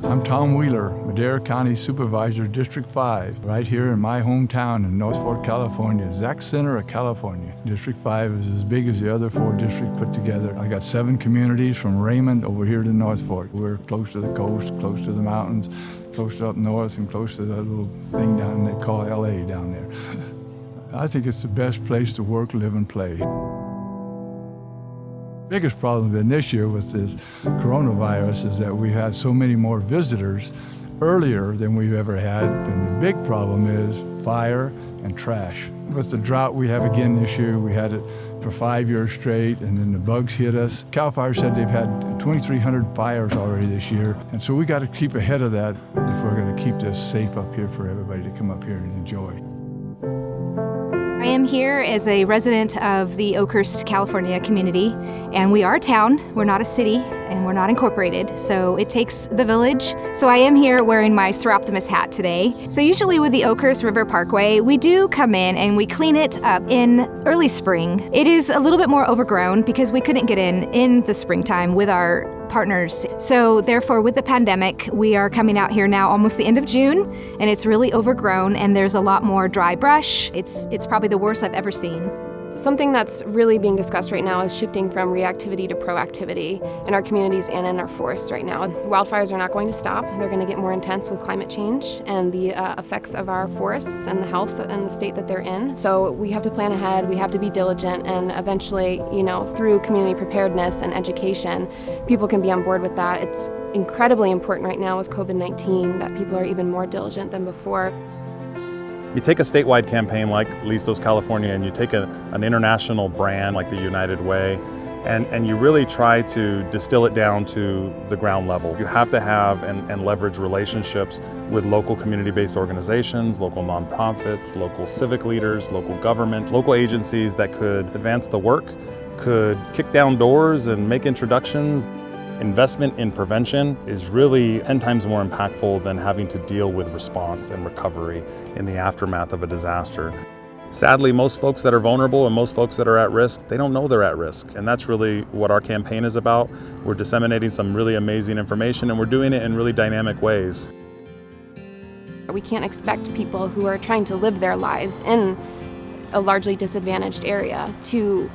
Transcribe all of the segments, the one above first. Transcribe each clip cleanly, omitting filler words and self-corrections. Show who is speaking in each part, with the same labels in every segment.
Speaker 1: I'm Tom Wheeler, Madera County Supervisor, District 5, right here in my hometown in North Fork, California, exact center of California. District 5 is as big as the other 4 districts put together. I got 7 communities from Raymond over here to North Fork. We're close to the coast, close to the mountains, close to up north, and close to that little thing down they call LA down there. I think it's the best place to work, live, and play. Biggest problem been this year with this coronavirus is that we had so many more visitors earlier than we've ever had. And the big problem is fire and trash. With the drought we have again this year, we had it for 5 years straight, and then the bugs hit us. CAL FIRE said they've had 2,300 fires already this year. And so we got to keep ahead of that if we're going to keep this safe up here for everybody to come up here and enjoy.
Speaker 2: I am here as a resident of the Oakhurst, California community, and we are a town. We're not a city, and we're not incorporated, so it takes the village. So I am here wearing my Sir Optimus hat today. So usually with the Oakhurst River Parkway, we do come in and we clean it up in early spring. It is a little bit more overgrown because we couldn't get in the springtime with our partners. So therefore, with the pandemic, we are coming out here now almost the end of June, and it's really overgrown and there's a lot more dry brush. It's probably the worst I've ever seen.
Speaker 3: Something that's really being discussed right now is shifting from reactivity to proactivity in our communities and in our forests right now. Wildfires are not going to stop. They're going to get more intense with climate change and the effects of our forests and the health and the state that they're in. So we have to plan ahead, we have to be diligent, and eventually, through community preparedness and education, people can be on board with that. It's incredibly important right now with COVID-19 that people are even more diligent than before.
Speaker 4: You take a statewide campaign like Listos California, and you take an international brand like the United Way, and you really try to distill it down to the ground level. You have to have and leverage relationships with local community-based organizations, local nonprofits, local civic leaders, local government, local agencies that could advance the work, could kick down doors and make introductions. Investment in prevention is really 10 times more impactful than having to deal with response and recovery in the aftermath of a disaster. Sadly, most folks that are vulnerable and most folks that are at risk, they don't know they're at risk. And that's really what our campaign is about. We're disseminating some really amazing information, and we're doing it in really dynamic ways.
Speaker 3: We can't expect people who are trying to live their lives in a largely disadvantaged area to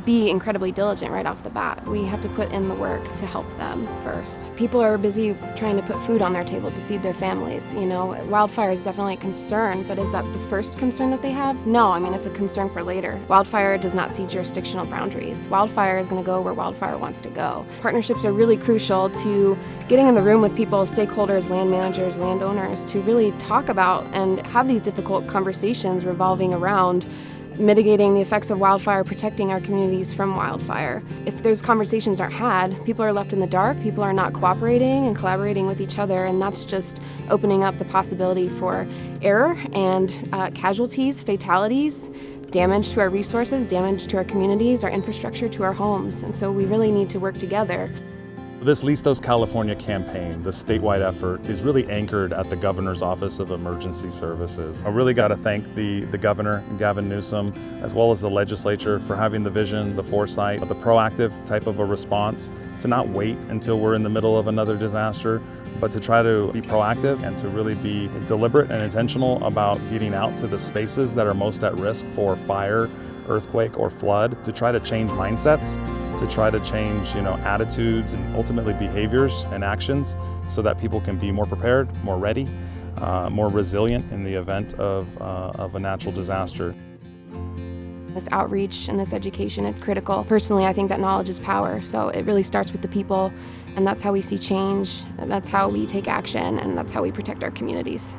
Speaker 3: be incredibly diligent right off the bat. We have to put in the work to help them first. People are busy trying to put food on their table to feed their families. Wildfire is definitely a concern, but is that the first concern that they have? No, it's a concern for later. Wildfire does not see jurisdictional boundaries. Wildfire is going to go where wildfire wants to go. Partnerships are really crucial to getting in the room with people, stakeholders, land managers, landowners, to really talk about and have these difficult conversations revolving around mitigating the effects of wildfire, protecting our communities from wildfire. If those conversations aren't had, people are left in the dark, people are not cooperating and collaborating with each other, and that's just opening up the possibility for error and casualties, fatalities, damage to our resources, damage to our communities, our infrastructure, to our homes. And so we really need to work together.
Speaker 4: This Listos California campaign, the statewide effort, is really anchored at the Governor's Office of Emergency Services. I really got to thank the Governor, Gavin Newsom, as well as the legislature for having the vision, the foresight, the proactive type of a response, to not wait until we're in the middle of another disaster, but to try to be proactive and to really be deliberate and intentional about getting out to the spaces that are most at risk for fire, earthquake, or flood, to try to change mindsets, to try to change attitudes and ultimately behaviors and actions so that people can be more prepared, more ready, more resilient in the event of a natural disaster.
Speaker 3: This outreach and this education, it's critical. Personally, I think that knowledge is power, so it really starts with the people, and that's how we see change, and that's how we take action, and that's how we protect our communities.